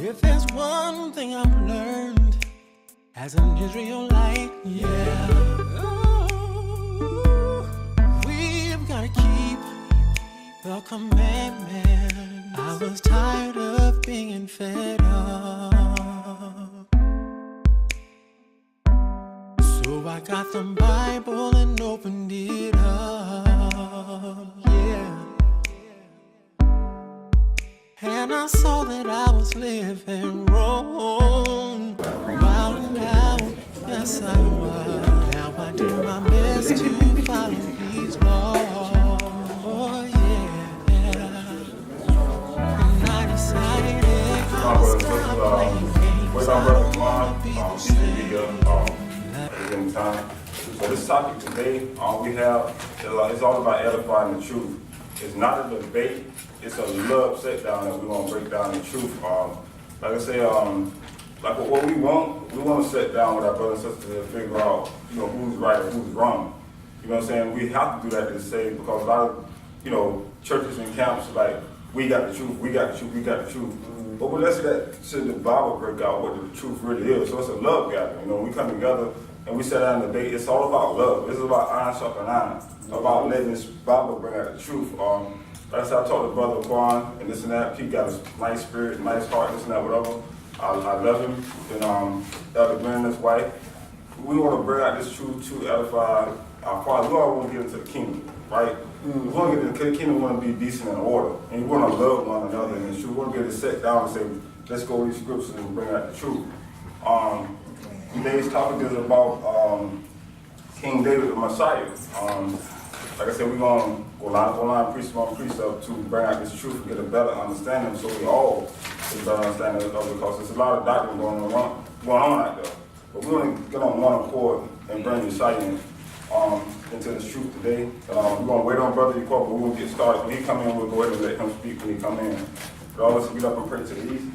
If there's one thing I've learned as an Israelite, yeah, we've got to keep the commandment. I was tired of being fed up, so I got the Bible and opened it up, yeah. And I saw that I was living wrong, wild and out, yes I was. Now I do my best to follow these laws, oh yeah. And I decided I'll stop playing games. I'll be the same. So this topic today, we have, it's all about edifying the truth. It's not a debate. It's a love set down that we're going to break down the truth. Like I say, like what we want to set down with our brothers and sisters and figure out, who's right or who's wrong. You know what I'm saying? We have to do that to save, because a lot of, churches and camps are like, we got the truth, we got the truth, we got the truth. But let's let the Bible break out what the truth really is. So it's a love gathering. We come together and we sit down and debate. It's all about love. This is about iron sharpening iron, about letting this Bible bring out the truth. Like I said, I talked to Brother Quan and this and that. He got a nice spirit, nice heart, this and that, whatever. I love him. And Elder Glenn, his wife. We want to bring out this truth to edify our Father. We all want to get into the kingdom, right? We want to get into the kingdom. We want to be decent and order. And we want to love one another. And we want to be able to sit down and say, let's go with these scriptures and bring out the truth. Today's topic is about King David, the Messiah. Like I said, we're going to go line, precept on precept to bring out this truth and get a better understanding, so we all get a better understanding of it, because there's a lot of doctrine going on out there. But we want to get on one accord and bring Messiah into this truth today. We're going to wait on Brother Yaquab, but we'll get started. When he come in, we'll go ahead and let him speak when he come in. But all of us get up and pray to the east.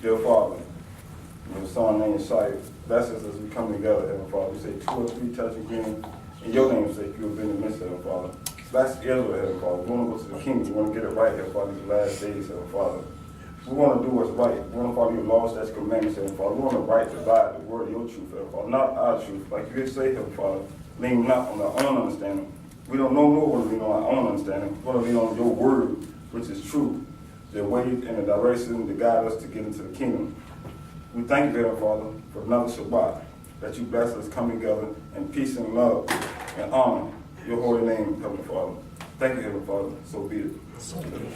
Dear Father, in your Son name Messiah, bless us as we come together, Heavenly Father. We say 2 or 3 touch agreeing in your name's sake. You have been in the midst, Heavenly Father. Bless Israel, Heavenly Father. We want to go to the kingdom. We want to get it right, Heavenly Father, these last days, Heavenly Father. We want to do what's right. We want to follow your laws, that's commandments, Heavenly Father. We want to right divide the word of your truth, Heavenly Father, not our truth. Like you did say, Heavenly Father, lean not on our own understanding. We don't know more want to lean on our own understanding. We want to lean on your word, which is true, the way and the direction to guide us to get into the kingdom. We thank you, Heavenly Father, for another Shabbat, that you bless us coming together in peace and love and honor your holy name, Heavenly Father. Thank you, Heavenly Father. So be it. So be it.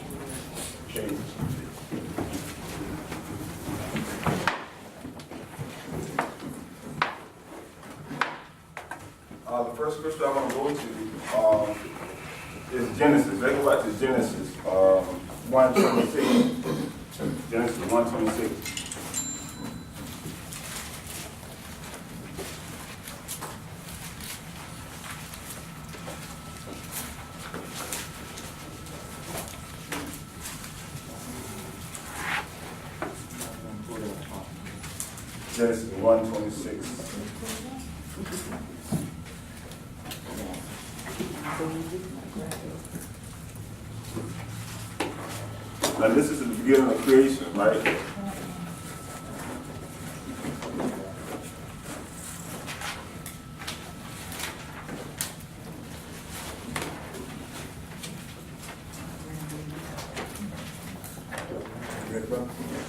Okay. The first scripture I want to go to is Genesis. Let's go back to Genesis 1:26. Genesis 1:26. Genesis 1:26. Now this is the beginning of creation, right?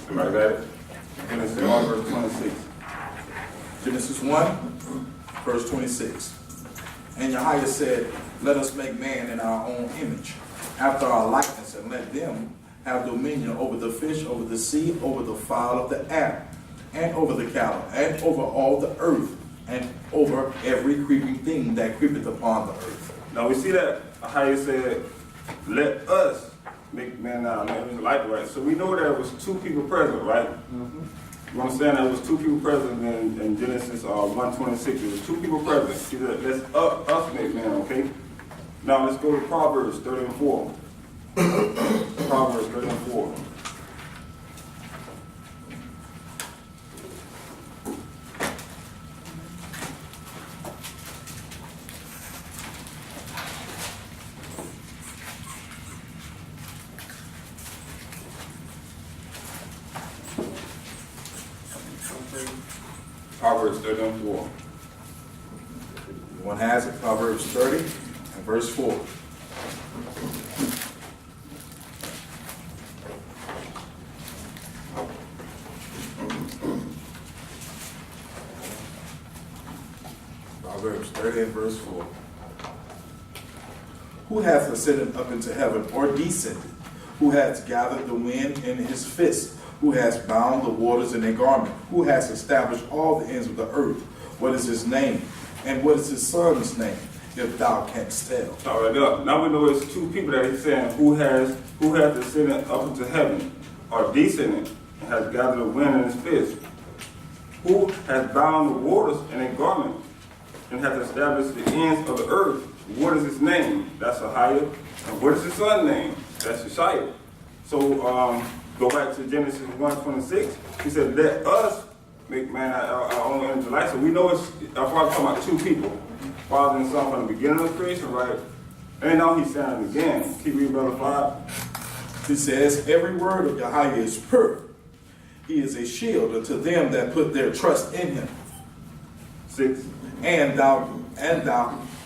Everybody got it? Genesis 1, verse 26. Genesis 1, verse 26. And Yahweh said, let us make man in our own image, after our likeness, and let them have dominion over the fish, over the sea, over the fowl of the air, and over the cattle, and over all the earth, and over every creeping thing that creepeth upon the earth. Now we see that how he said, let us make man out of man, like right. So we know there was 2 people present, right? Mm-hmm. You understand there was 2 people present in Genesis 1:26. There was 2 people present. He said, let's us make man, okay? Now let's go to Proverbs 30:4. Proverbs 30:4. Proverbs 30:4. One has it, Proverbs 30 and verse 4. Proverbs 30 and verse 4. Who hath ascended up into heaven, or descended? Who hath gathered the wind in his fist? Who has bound the waters in a garment? Who has established all the ends of the earth? What is his name? And what is his son's name, if thou canst tell? All right, up. Now we know it's two people that he's saying who has ascended up into heaven, or descended, and has gathered the wind in his fist. Who has bound the waters in a garment, and has established the ends of the earth? What is his name? That's Ahiah. And what is his son's name? That's Yeshaya. So go back to Genesis 1:26. He said, let us make man our own image and likeness. So we know it's talking about two people, Father and Son from the beginning of creation, right? And now he's saying it again. Keep reading, brother 5. He says, every word of Yahweh is pure. He is a shield unto them that put their trust in him. 6. And thou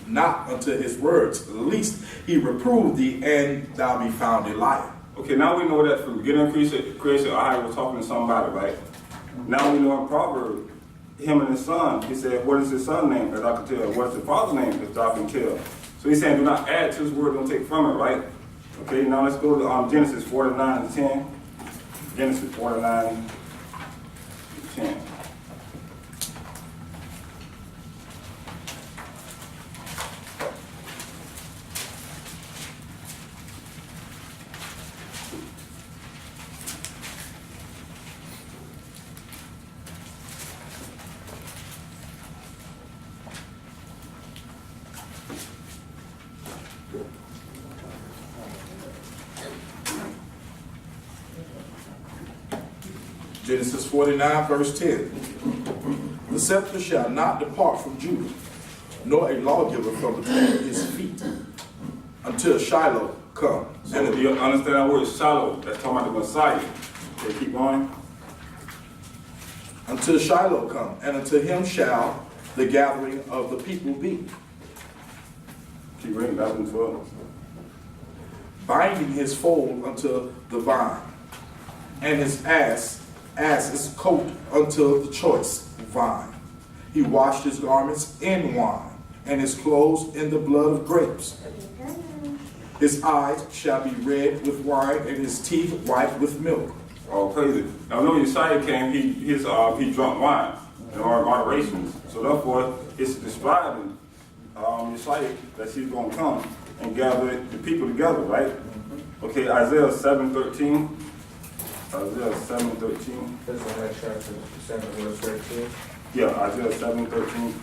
not unto his words, lest he reprove thee, and thou be found a liar. Okay, now we know that from the beginning of creation, Ahiah was talking to somebody, right? Now we know in Proverbs, him and his son, he said, what is his son's name, as I can tell? What is his father's name, as I can tell? So he's saying, do not add to his word, don't take from it, right? Okay, now let's go to Genesis 49:10. Genesis 49:10. Genesis 49, verse 10. The scepter shall not depart from Judah, nor a lawgiver from between his feet, until Shiloh come. So do you understand that word Shiloh? That's talking about the Messiah. Okay, keep going. Until Shiloh come, and unto him shall the gathering of the people be. Keep reading, 11:12. Binding his foal unto the vine, and his ass's coat unto the choice vine. He washed his garments in wine, and his clothes in the blood of grapes. His eyes shall be red with wine, and his teeth white with milk. Oh, crazy. Now, when Yeshaya came, he drunk wine in moderations. So therefore, it's describing Yeshaya that he's going to come and gather the people together, right? Okay, Isaiah 7:13. Isaiah 7:13. This is like chapter 7, verse 13. Yeah, Isaiah 7:13.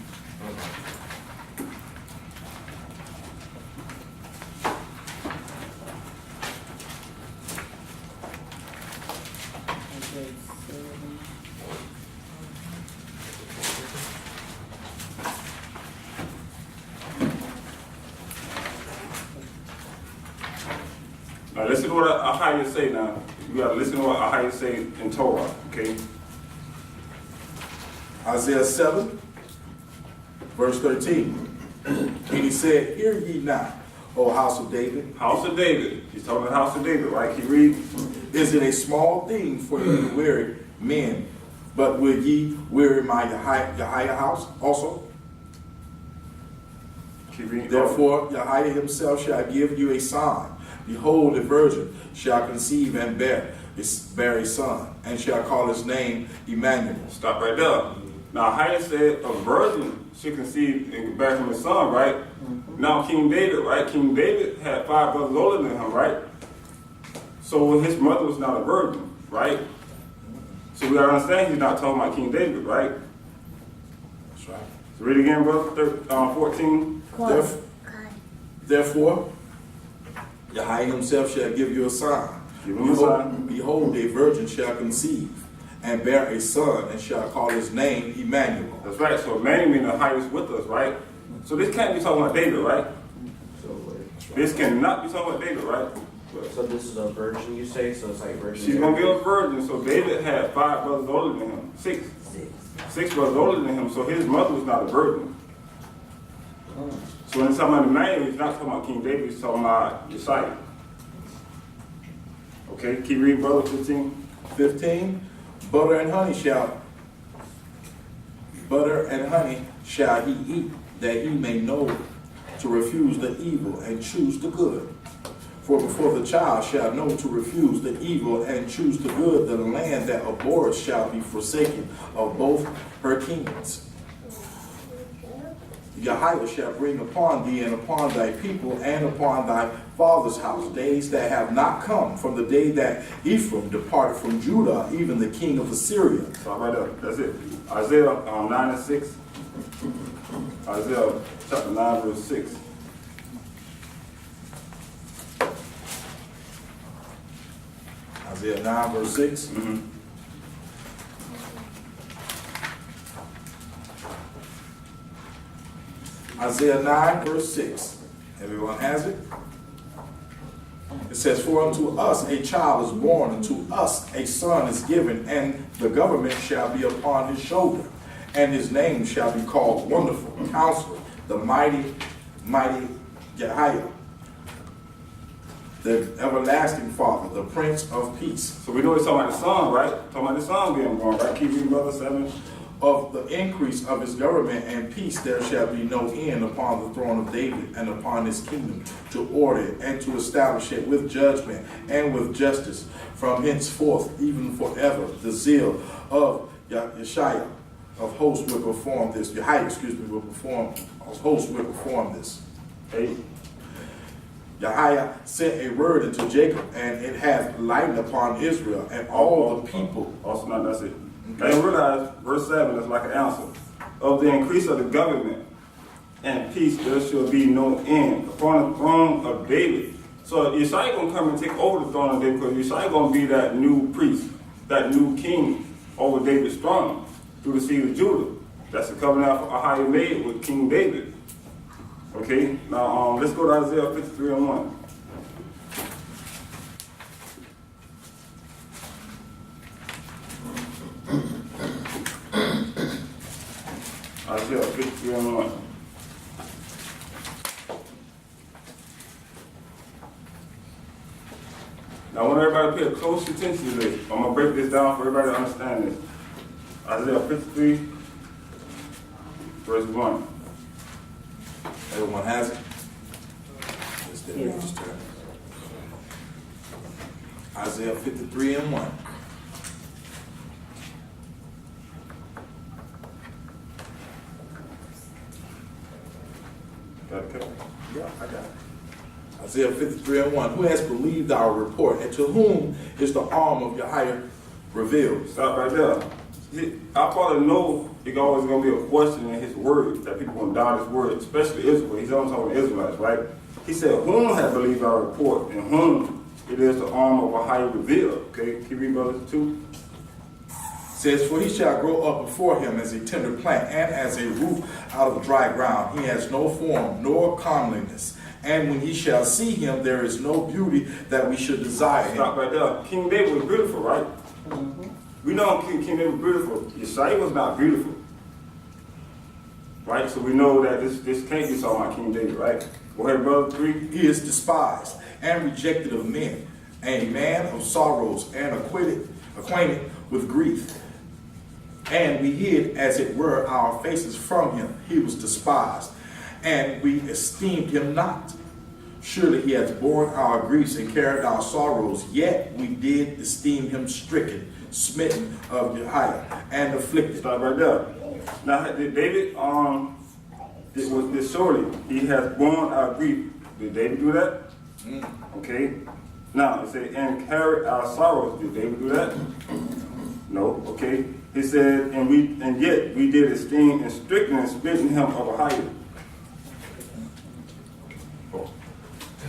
Now listen to what Ahiah say now. You gotta listen to what Ahiah say in Torah, okay? Isaiah 7, verse 13. And he said, hear ye now, O house of David. House of David. He's talking about the house of David, right? He read. Is it a small thing for you to weary men, but will ye weary my Yahweh house also? Keep reading. Therefore Yahweh himself shall give you a sign. Behold, a virgin shall conceive and bear a son, and shall call his name Emmanuel. Stop right there. Now, Ahiah said a virgin should conceive and bear him a son, right? Now, King David, right? King David had 5 brothers older than him, right? So his mother was not a virgin, right? So we gotta understand he's not talking about King David, right? That's right. So read again, brother, 14. Therefore, Yahweh himself shall give you a sign. Give him a sign. Behold, a virgin shall conceive and bear a son, and shall call his name Emmanuel. That's right. So Emmanuel means Ahiah is with us, right? So this can't be talking about David, right? This cannot be talking about David, right? So this is a virgin, you say? So it's like virgin. She's gonna be a virgin. So David had 5 brothers older than him. 6. 6 brothers older than him. So his mother was not a virgin. So when he's talking about Emmanuel, he's not talking about King David. He's talking about Josiah. Okay, keep reading, brother. 15. 15, butter and honey shall he eat, that he may know to refuse the evil and choose the good. For before the child shall know to refuse the evil and choose the good, the land that abhors shall be forsaken of both her kings. Yahweh shall bring upon thee and upon thy people and upon thy father's house days that have not come from the day that Ephraim departed from Judah, even the king of Assyria. So right there, that's it. Isaiah 9 and 6. Isaiah chapter 9 verse 6. Isaiah 9 verse 6. Isaiah 9 verse 6. Everyone has it? It says, for unto us a child is born, unto us a son is given, and the government shall be upon his shoulder. And his name shall be called Wonderful, Counselor, the Mighty Yahweh, the Everlasting Father, the Prince of Peace. So we know he's talking about the son, right? Talking about the son being born, right? Keep reading, brother. 7. Of the increase of his government and peace there shall be no end upon the throne of David and upon his kingdom, to order it and to establish it with judgment and with justice from henceforth even forever. The zeal of Yeshua of hosts will perform this. Hosts will perform this. 8. Yahweh sent a word into Jacob, and it hath lightened upon Israel, and all the people. Also, not that's it. And realize verse 7 is like an answer. Of the increase of the government and peace there shall be no end upon the throne of David. So Yeshua gonna come and take over the throne of David, because Yeshua gonna be that new priest, that new king over David's throne through the seed of Judah. That's the covenant Ahia made with King David. Okay, now let's go to Isaiah 53 and 1. Isaiah 53 and 1. Now I want everybody to pay close attention to this. I'm going to break this down for everybody to understand this. Isaiah 53, verse 1. Everyone has it? It's the next turn. Isaiah 53 and 1. Okay. Yeah, I got it. Isaiah 53 and 1. Who has believed our report, and to whom is the arm of Yahweh revealed? Stop right there. I probably know it's always going to be a question in his word, that people going to doubt his word, especially Israel. He's only talking to Israelites, right? He said, whom has believed our report, and whom it is the arm of Yahweh revealed. Okay, keep reading, brothers, 2. Says, for he shall grow up before him as a tender plant, and as a root out of dry ground. He has no form, nor comeliness. And when ye shall see him, there is no beauty that we should desire him. Stop right there. King David was beautiful, right? We know King David was beautiful. Yeshua was not beautiful. Right? So we know that this can't be talking about King David, right? Go ahead, brother, 3. He is despised and rejected of men, a man of sorrows and acquainted with grief. And we hid, as it were, our faces from him. He was despised, and we esteemed him not. Surely he hath borne our griefs and carried our sorrows, yet we did esteem him stricken, smitten of Yahweh, and afflicted. Stop right there. Now, did David, this surely, he has borne our grief. Did David do that? Okay. Now, it said, and carried our sorrows. Did David do that? No. Okay. He said, and yet we did esteem and stricken and smitten him of a higher. I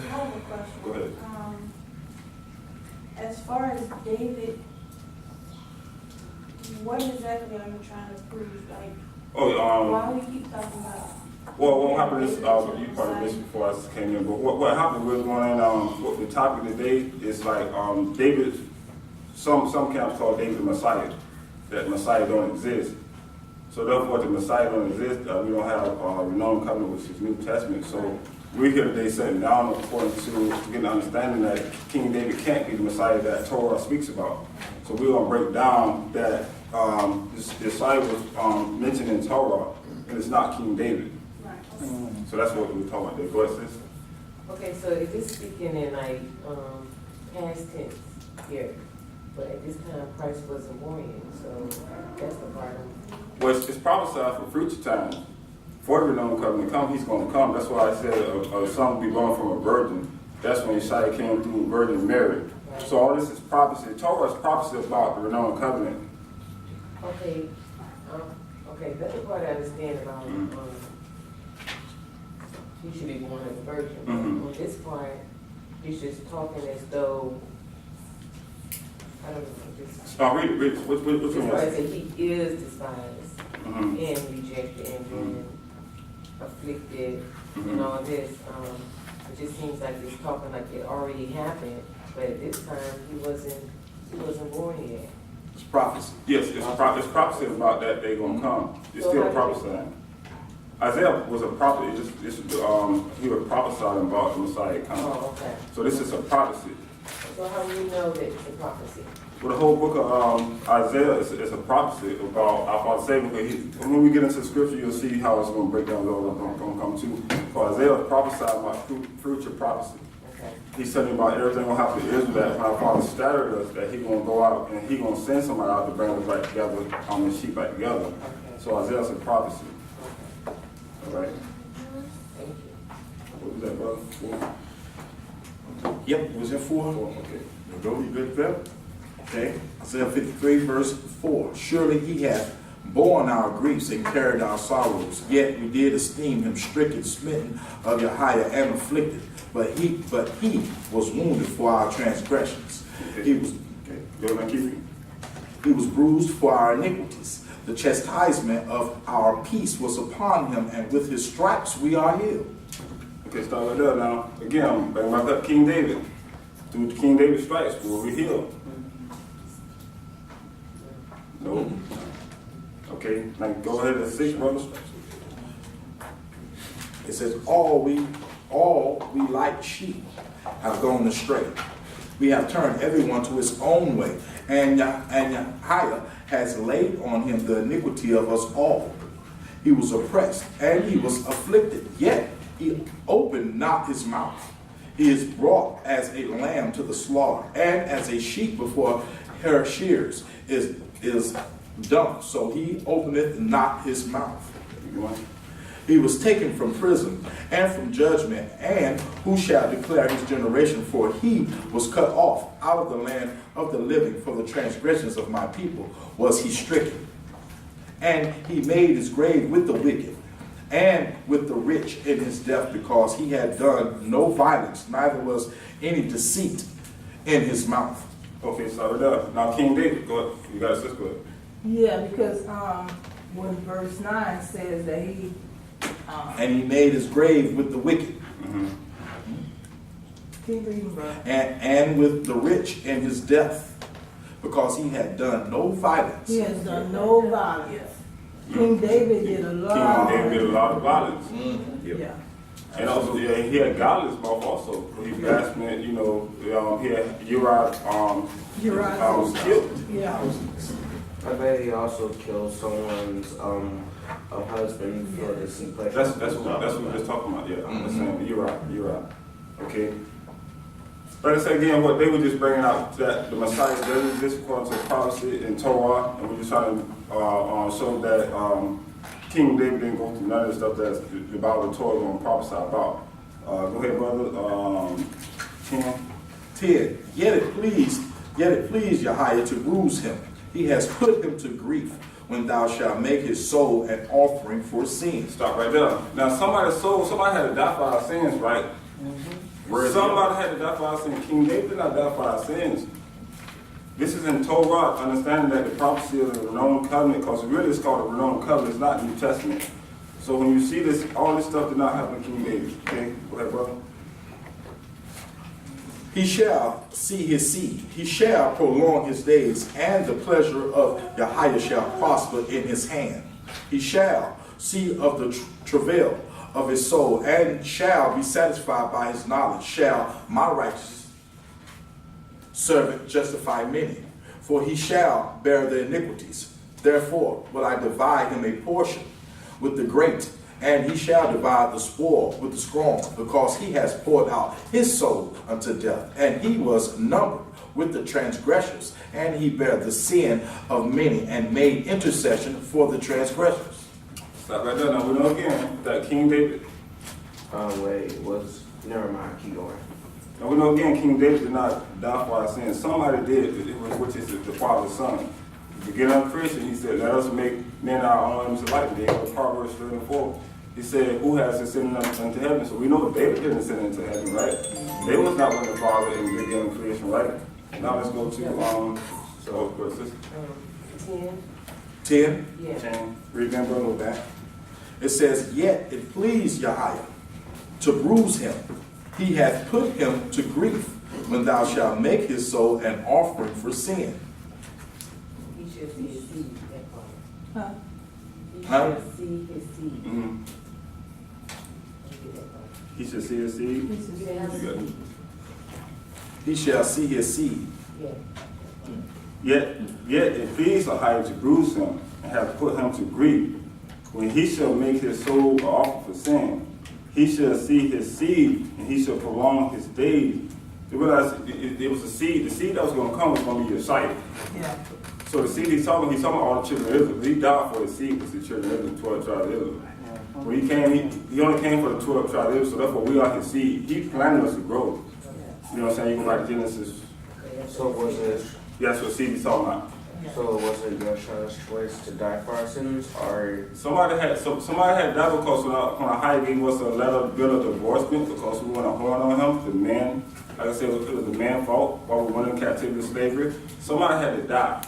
have a question. Go ahead. As far as David, what exactly are you trying to prove? Like, why do we keep talking about Well, what happened is, you probably missed before I came in, but what happened was going on, what the topic today is like, David, some camps call David the Messiah, that Messiah don't exist. So therefore, the Messiah don't exist, we don't have a renowned covenant, which is New Testament. So we're here today sitting down according to getting understanding that King David can't be the Messiah that Torah speaks about. So we're going to break down that this Messiah was mentioned in Torah, and it's not King David. So that's what we're talking about there. Go ahead, sis. Okay, so it is speaking in like past tense here, but at this time Christ wasn't born yet, so that's the part. Well, it's prophesied for future times. For the renowned covenant to come, he's going to come. That's why I said a son will be born from a virgin. That's when Yeshua came through Virgin Mary. So all this is prophecy. Torah is prophecy about the renowned covenant. Okay, okay, that's the part I understand about. He should be born as a virgin. Mhm. On this part, he's just talking as though, I don't know, just. Read it. Which This one? part said he is despised Mhm. and rejected and then afflicted and all this. It just seems like it's talking like it already happened, but at this time he wasn't born yet. It's prophecy. Yes, it's prophecy about that day going to come. It's So still how did prophesying. Isaiah was a prophet. He was prophesying about the Messiah coming. Oh, okay. So this is a prophecy. So how do we know that it's a prophecy? Well, the whole book of Isaiah is a prophecy about our Father Savior. When we get into Scripture, you'll see how it's going to break down. What I'm going to come to. For Isaiah prophesied about future prophecy. Okay. He's telling about everything will happen to Israel. That when our Father scattered us, that He's going to go out and He's going to send somebody out to bring us back together, the sheep back together. Okay. So Isaiah's a prophecy. Okay. All right. Thank you. What was that, brother? 4? Yep, it was in 4. 4, okay. You go, you good, Phil? Okay. Isaiah 53, verse 4. Surely he hath borne our griefs and carried our sorrows, yet we did esteem him stricken, smitten of Yahweh, and afflicted. But he was wounded for our transgressions. Okay. He was Okay. Go ahead and keep it. He was bruised for our iniquities. The chastisement of our peace was upon him, and with his stripes we are healed. Okay, start right there now. Again, I'm bringing back up King David. Through King David's stripes, were we healed? No. Okay, now go ahead and 6, brothers. It says, all we like sheep have gone astray. We have turned everyone to his own way, and Yahweh has laid on him the iniquity of us all. He was oppressed and he was afflicted, yet he opened not his mouth. He is brought as a lamb to the slaughter, and as a sheep before her shears is dumb, so he openeth not his mouth. He was taken from prison and from judgment, and who shall declare his generation? For he was cut off out of the land of the living. For the transgressions of my people was he stricken. And he made his grave with the wicked and with the rich in his death, because he had done no violence, neither was any deceit in his mouth. Okay, start it up. Now King David, go ahead. You got a sister. Go ahead. Yeah, because when verse 9 says that he And he made his grave with the wicked keep reading, bro. and with the rich in his death, because he had done no violence. He has done no violence. King David did a lot. King David did a lot of violence. Yeah. And also, yeah, he had godless mouth also. He blasphemy, he had Uriah killed. Yeah. I bet he also killed someone's a husband for the secret. That's what we're just talking about. Yeah, I'm saying Uriah. Okay. But I say again, what they were just bringing out that the Messiah doesn't exist according to prophecy in Torah, and we're just trying to show that King David didn't go through none of the stuff that the Bible and Torah going to prophesy about. Go ahead, brother. 10. Yet it pleased Yahweh to bruise him. He has put him to grief, when thou shalt make his soul an offering for sin. Stop right there. Now somebody had to die for our sins, right? Somebody had to die for our sins. King David did not die for our sins. This is in Torah, understanding that the prophecy of the renowned covenant, because really it's called the renowned covenant, it's not New Testament. So when you see this, all this stuff did not happen to King David. Okay, go ahead, brother. He shall see his seed. He shall prolong his days, and the pleasure of Yahweh shall prosper in his hand. He shall see of the travail of his soul, and shall be satisfied by his knowledge. Shall my righteous servant justify many, for he shall bear their iniquities. Therefore will I divide him a portion with the great, and he shall divide the spoil with the strong, because he has poured out his soul unto death, and he was numbered with the transgressors, and he bare the sin of many, and made intercession for the transgressors. Stop right there. Now we know again that King David. Never mind, keep going. Now we know again King David did not die for our sins. Somebody did, which is the Father's Son. The beginning of creation, he said, "Let us make men our own image alike." They go to Proverbs 3 and 4. He said, "Who has ascended into heaven?" So we know David didn't ascend into heaven, right? They was not with the Father in the beginning of creation, right? Now let's go to so sister. 10, 10. yeah. 10. Read them, brother. Go back. It says, "Yet it pleased Yahweh to bruise him. He hath put him to grief, when thou shalt make his soul an offering for sin." He should see his seed, that part. Huh? He Huh? should see his seed. Mm-hmm. Get that part. He should see his seed. This is- You got it. He shall see his seed. Yeah. Yet it pleased Yahweh to bruise him, and hath put him to grief. When he shall make his soul an offering for sin, he shall see his seed, and he shall prolong his days. You realize it was a seed. The seed that was going to come was going to be Yeshua. Yeah. So the seed he's talking about all the children of Israel. He died for his seed, was the children of Israel, 12 tribes of Israel. When he came, he only came for the 12 tribes of Israel, so therefore we are his seed. He planted us to grow. You know what I'm saying? You can write Genesis. So was it? That's what seed he's talking about. So was it Yoshua's choice to die for our sins, or Somebody had that because when I hired gave us a letter bill of divorcement because we went a horn on him. The man, like I said, it was the man's fault while we went in captivity to slavery. Somebody had to die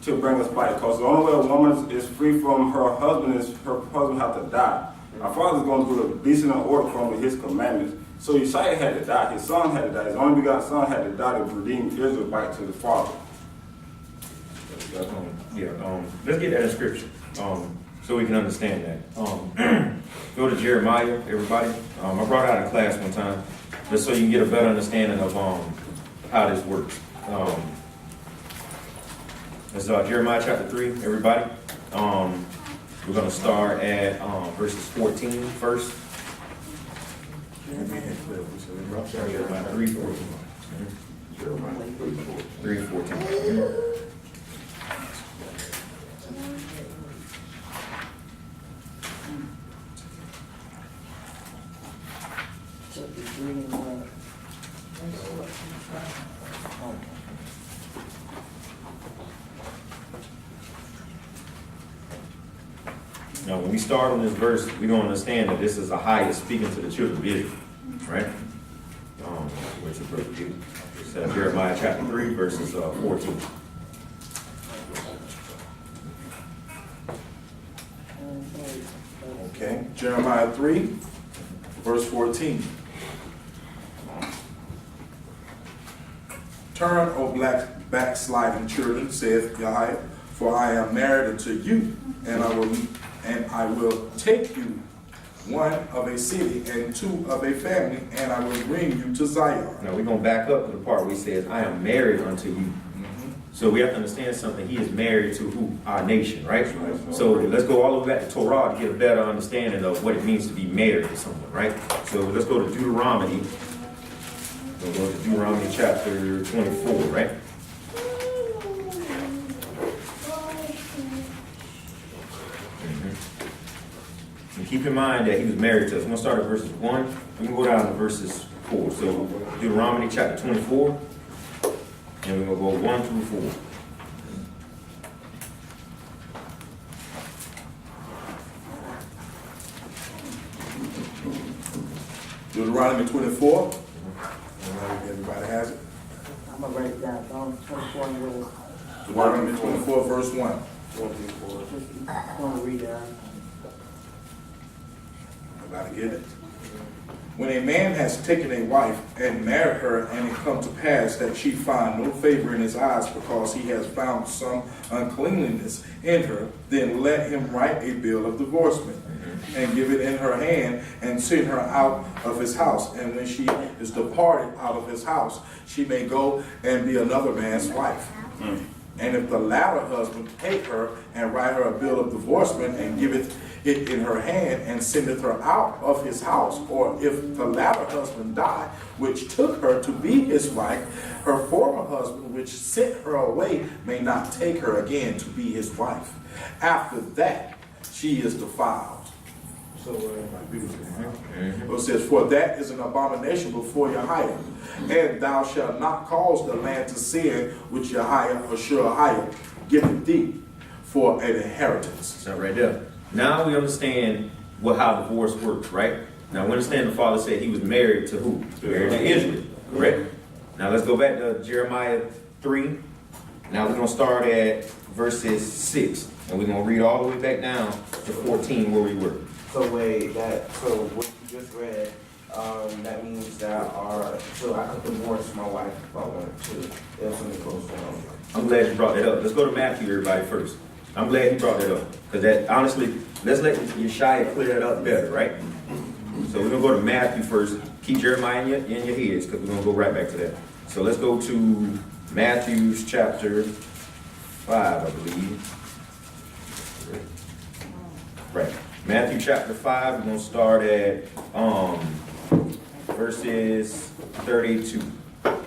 to bring us back. Because the only way a woman is free from her husband is her husband have to die. Our Father's going to do a decent order from his commandments. So Yeshua had to die. His son had to die. His only begotten son had to die to redeem Israel back to the Father. Let's get that in scripture, so we can understand that. Go to Jeremiah, everybody. I brought it out in class one time, just so you can get a better understanding of how this works. It's Jeremiah chapter 3, everybody. We're going to start at verses 14 first. Jeremiah 3:14. Jeremiah 3:14. Now, when we start on this verse, we're going to understand that this is the highest speaking to the children of Israel, right? Where's the verse? It's Jeremiah chapter 3, verses 14. Okay. Jeremiah 3, verse 14. "Turn, O black backsliding children, saith Yahweh, for I am married unto you, and I will take you, one of a city and two of a family, and I will bring you to Zion." Now, we're going to back up to the part where he says, I am married unto you. So we have to understand something. He is married to who? Our nation, right? So let's go all the way back to Torah to get a better understanding of what it means to be married to someone, right? So let's go to Deuteronomy. We'll go to Deuteronomy chapter 24, right? And keep in mind that he was married to us. I'm going to start at verses 1. We can go down to verses 4. So Deuteronomy chapter 24. And we're going to go 1 through 4. Deuteronomy 24. Everybody has it. I'm gonna write it down, Psalm 24 and verse. Deuteronomy 24, verse 1. I'm gonna read that. Everybody get it? When a man has taken a wife and married her, and it come to pass that she find no favor in his eyes because he has found some uncleanliness in her, then let him write a bill of divorcement and give it in her hand and send her out of his house. And when she is departed out of his house, she may go and be another man's wife. And if the latter husband take her and write her a bill of divorcement and giveth it in her hand and sendeth her out of his house, or if the latter husband die, which took her to be his wife, her former husband, which sent her away, may not take her again to be his wife. After that, she is defiled. So it says, for that is an abomination before Yahweh, and thou shalt not cause the land to sin which Yahweh or Shurahaya giveth thee for an inheritance. So right there. Now we understand how divorce works, right? Now we understand the father said he was married to who? Married to Israel, correct? Now let's go back to Jeremiah 3. Now we're going to start at verses 6, and we're going to read all the way back down to 14 where we were. So so what you just read, that means that so I could divorce my wife if I wanted to, if something goes wrong. I'm glad you brought that up. Let's go to Matthew, everybody, first. I'm glad you brought that up. Because that, honestly, let's let Yeshaya clear that up better, right? So we're going to go to Matthew first. Keep Jeremiah in your heads, because we're going to go right back to that. So let's go to Matthew chapter 5, I believe. Right. Matthew chapter 5, we're going to start at verses 32,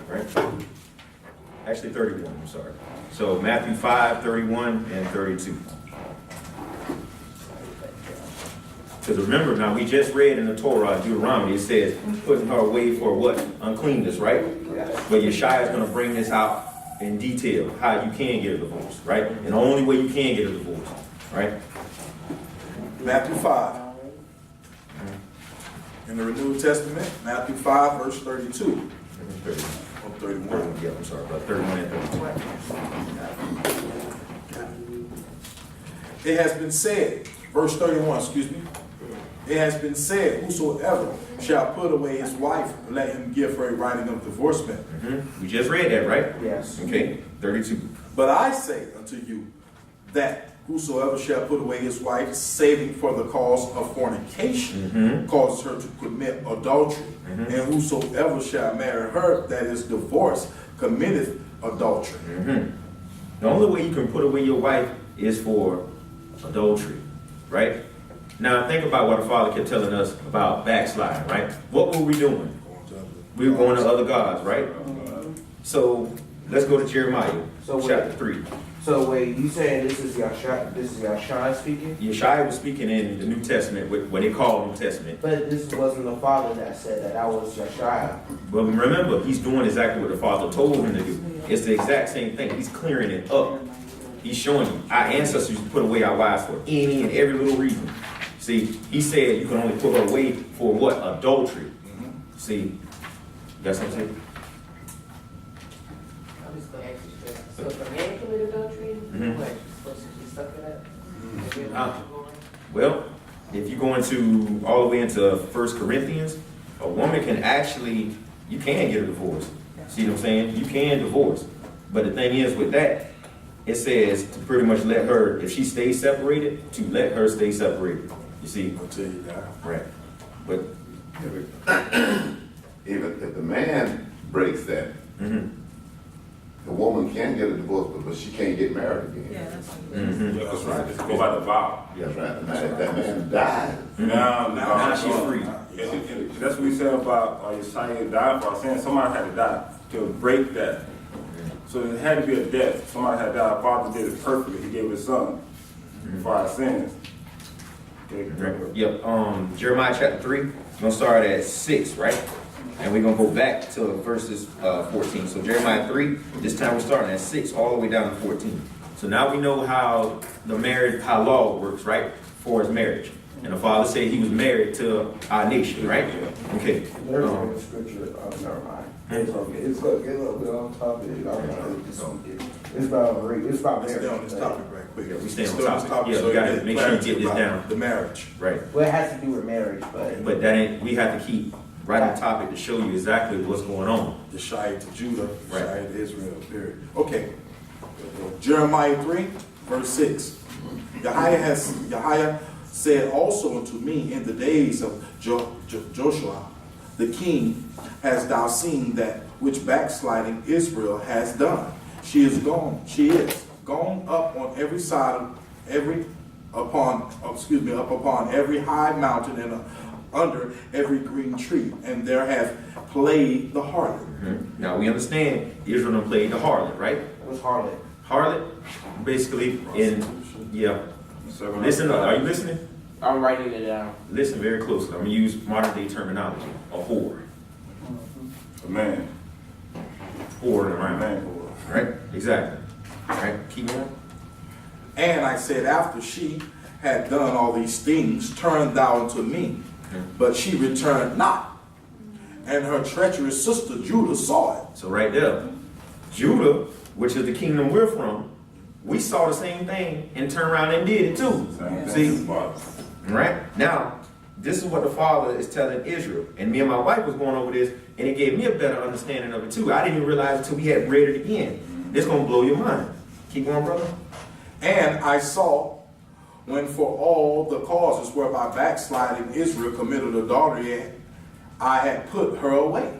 right? Actually 31, I'm sorry. So Matthew 5, 31 and 32. Because remember now, we just read in the Torah, Deuteronomy, it says, putting her away for what? Uncleanness, right? But Yeshaya is going to bring this out in detail, how you can get a divorce, right? And the only way you can get a divorce, right? Matthew 5. In the Renewed Testament, Matthew 5, verse 32. 31. Yeah, I'm sorry, about 31 and 32. It has been said, verse 31, excuse me. It has been said, whosoever shall put away his wife, let him give her a writing of divorcement. We just read that, right? Yes. Okay, 32. But I say unto you that whosoever shall put away his wife, saving for the cause of fornication, causes her to commit adultery. And whosoever shall marry her that is divorced, committeth adultery. The only way you can put away your wife is for adultery, right? Now think about what the father kept telling us about backsliding, right? What were we doing? We were going to other gods, right? So let's go to Jeremiah, chapter 3. So wait, you saying this is Yahshua speaking? Yeshaya was speaking in the New Testament, what they call New Testament. But this wasn't the father that said that was Yahshua. But remember, he's doing exactly what the father told him to do. It's the exact same thing. He's clearing it up. He's showing you our ancestors put away our wives for any and every little reason. See, he said you can only put her away for what? Adultery. See, you got something to say? I'm just gonna ask you this. So if a man commit adultery, what, supposed to be stuck in that? Well, if you go into all the way into 1 Corinthians, a woman can actually, you can get a divorce. See what I'm saying? You can divorce. But the thing is with that, it says to pretty much let her, if she stays separated, to let her stay separated. You see? Until you die. Right. But even if the man breaks that, the woman can get a divorce, but she can't get married again. Yeah, that's That's right. Just go by the vow. That's right. Now, if that man dies, now she's free. That's what we said about Yeshaya died for our sins. Somebody had to die to break that. So it had to be a death. Somebody had to die. Our Father did it perfectly. He gave his son for our sins. Okay. Yep. Jeremiah chapter 3. We're gonna start at 6, right? And we're gonna go back to verses 14. So Jeremiah 3. This time we're starting at 6 all the way down to 14. So now we know how how law works, right? For his marriage. And the father said he was married to our nation, right? Okay. There's a scripture, never mind. It's okay. It's good. Get a little bit on topic. It's about race. It's about Let's stay on this marriage. topic right quick. Yeah, we stay on Still topic. Yeah, so we gotta get make sure you clarity get this about down. The marriage. Right. Well, it has to do with marriage, but But that ain't, we have to keep right on topic to show you exactly what's going on. The Shia to Judah, Right. Shia to Israel, period. Okay. Jeremiah 3, verse 6. Yahya said also unto me in the days of Joshua, the king, hast thou seen that which backsliding Israel has done? She is gone up on every side of up upon every high mountain and under every green tree, and there hath played the harlot. Now we understand Israel done played the harlot, right? it was harlot. Harlot, basically yeah. Listen, are you listening? I'm writing it down. Listen very closely. I'm gonna use modern day terminology. A whore. A man. Whore around. Man. Right? Exactly. Right? Keep going. And I said, after she had done all these things, turn thou unto me. But she returned not. And her treacherous sister Judah saw it. So right there, Judah, which is the kingdom we're from, we saw the same thing and turned around and did it too. See? Right? Now, this is what the Father is telling Israel. And me and my wife was going over this, and it gave me a better understanding of it too. I didn't even realize until we had read it again. This gonna blow your mind. Keep going, brother. And I saw, when for all the causes whereby backsliding Israel committed adultery, I had put her away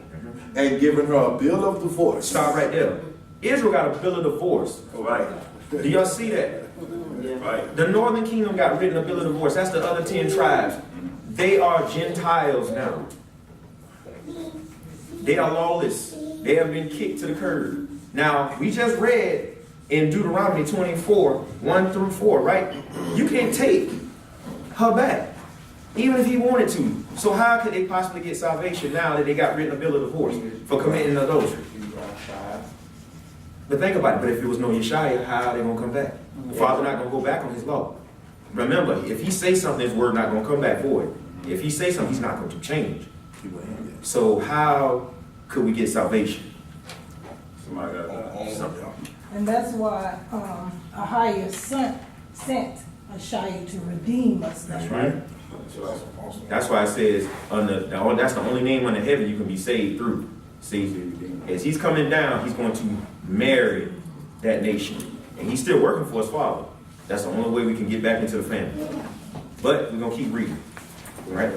and given her a bill of divorce. Stop right there. Israel got a bill of divorce. Right. Do y'all see that? Right. The northern kingdom got written a bill of divorce. That's the other 10 tribes. They are Gentiles now. They are lawless. They have been kicked to the curb. Now, we just read in Deuteronomy 24, 1 through 4, right? You can't take her back, even if he wanted to. So how could they possibly get salvation now that they got written a bill of divorce for committing adultery? But think about it. But if it was no Yeshua, how are they going to come back? The Father not going to go back on his law. Remember, if he say something, his word not going to come back void. If he say something, he's not going to change. So how could we get salvation? Somebody got that. And that's why, Ahiah sent Ashaya to redeem us. That's right. That's why it says, that's the only name under heaven you can be saved through. See, as he's coming down, he's going to marry that nation. And he's still working for his Father. That's the only way we can get back into the family. But we're going to keep reading. Right?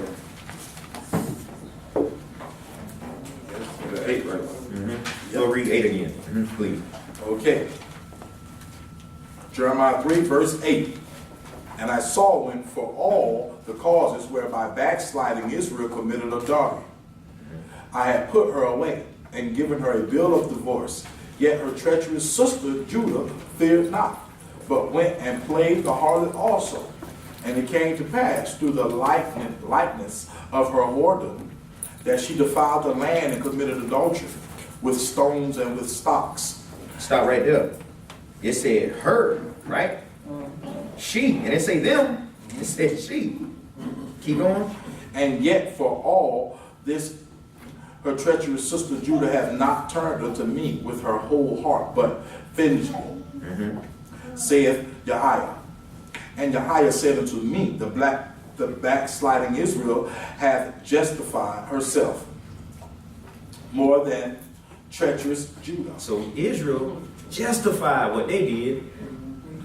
8, right? Go read 8 again, please. Okay. Jeremiah 3, verse 8. And I saw when for all the causes whereby backsliding Israel committed adultery, I had put her away and given her a bill of divorce. Yet her treacherous sister Judah feared not, but went and played the harlot also. And it came to pass through the likeness of her whoredom that she defiled the land and committed adultery with stones and with stocks. Stop right there. It said her, right? She. And it say them. It said she. Keep going. And yet for all this, her treacherous sister Judah hath not turned unto me with her whole heart, but finished me, saith Yahya. And Yahya said unto me, the backsliding Israel hath justified herself more than treacherous Judah. So Israel justified what they did,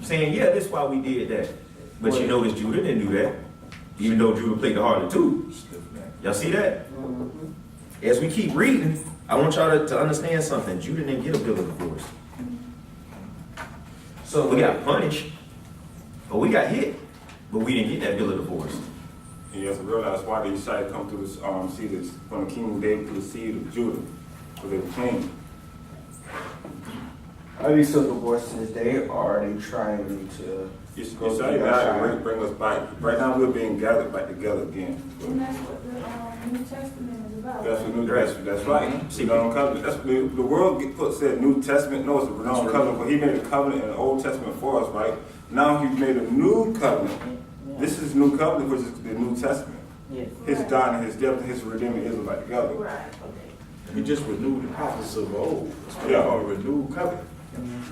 saying, yeah, this is why we did that. But you notice Judah didn't do that, even though Judah played the harlot too. Y'all see that? As we keep reading, I want y'all to understand something. Judah didn't get a bill of divorce. So we got punished, but we got hit, but we didn't get that bill of divorce. And you have to realize why they decided to come through this seed from the king David to the seed of Judah, because they were clean. Are these still divorced to this day, or are they trying to You go say through God that bring us back. Right now we're being gathered back together again. And that's what the New Testament is about. That's the New Testament. That's right. See, the covenant. That's the world said New Testament. No, it's a renewed covenant. But He made a covenant in the Old Testament for us, right? Now He made a new covenant. This is new covenant, which is the New Testament. Yes. His dying and His death and His redeeming Israel back together. Right, okay. He just renewed the practice of old. It's Yeah. called a renewed covenant.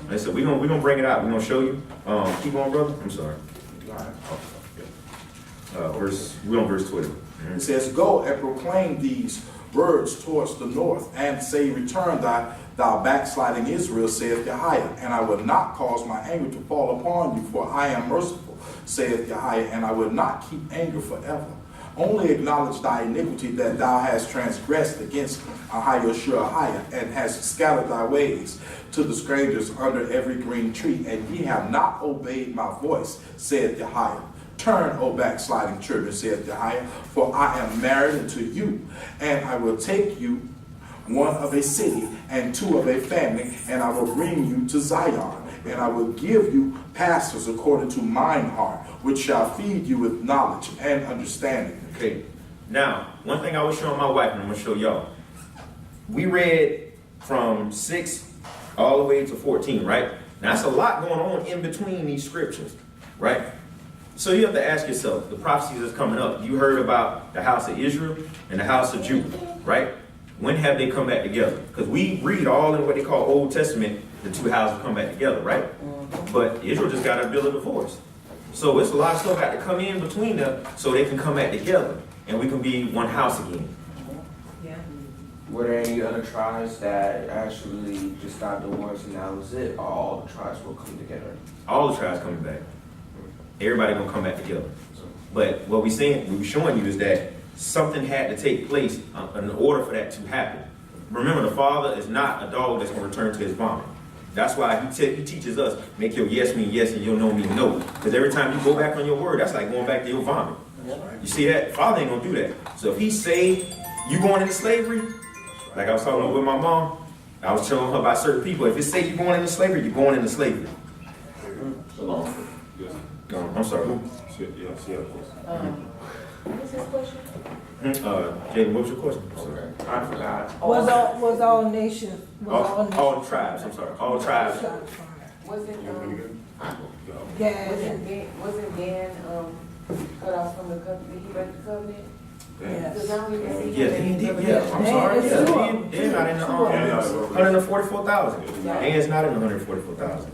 Listen, we're gonna bring it out. We're gonna show you. Keep on, brother. I'm sorry. We're on verse 12. It says, "Go and proclaim these words towards the north, and say, Return thou backsliding Israel, saith Yahweh, and I will not cause my anger to fall upon you, for I am merciful, saith Yahweh, and I will not keep anger forever. Only acknowledge thy iniquity that thou hast transgressed against Ahijah, and hast scattered thy ways to the strangers under every green tree, and ye have not obeyed my voice, saith Yahweh. Turn, O backsliding children, saith Yahweh, for I am married unto you, and I will take you one of a city and two of a family, and I will bring you to Zion, and I will give you pastors according to mine heart, which shall feed you with knowledge and understanding." Okay. Now, one thing I was showing my wife, and I'm gonna show y'all. We read from 6 all the way to 14, right? Now, that's a lot going on in between these scriptures, right? So you have to ask yourself, the prophecies that's coming up, you heard about the house of Israel and the house of Judah, right? When have they come back together? Because we read all in what they call Old Testament, the two houses come back together, right? But Israel just got a bill of divorce. So it's a lot of stuff got to come in between them so they can come back together and we can be one house again. Yeah. Were there any other tribes that actually just got divorced and that was it? Or all the tribes will come together? All the tribes coming back. Everybody gonna come back together. But what we were showing you is that something had to take place in order for that to happen. Remember, the Father is not a dog that's gonna return to his vomit. That's why he teaches us, make your yes mean yes and your no mean no. Because every time you go back on your word, that's like going back to your vomit. You see that? Father ain't gonna do that. So if he say you going into slavery, like I was talking with my mom, I was telling her about certain people. If it say you going into slavery, you're going into slavery. I'm sorry. What's his question? Jaden, what was your question? Okay. I forgot. Was all nations, All the tribes, I'm sorry. All tribes. Wasn't, Gad and, wasn't Dan, cut off from the covenant, he break the covenant? yes. Because I don't even see Yeah, him in the yeah, I'm covenant. sorry. it's Yeah, two. they're not in the 144,000. Dan's not in the 144,000.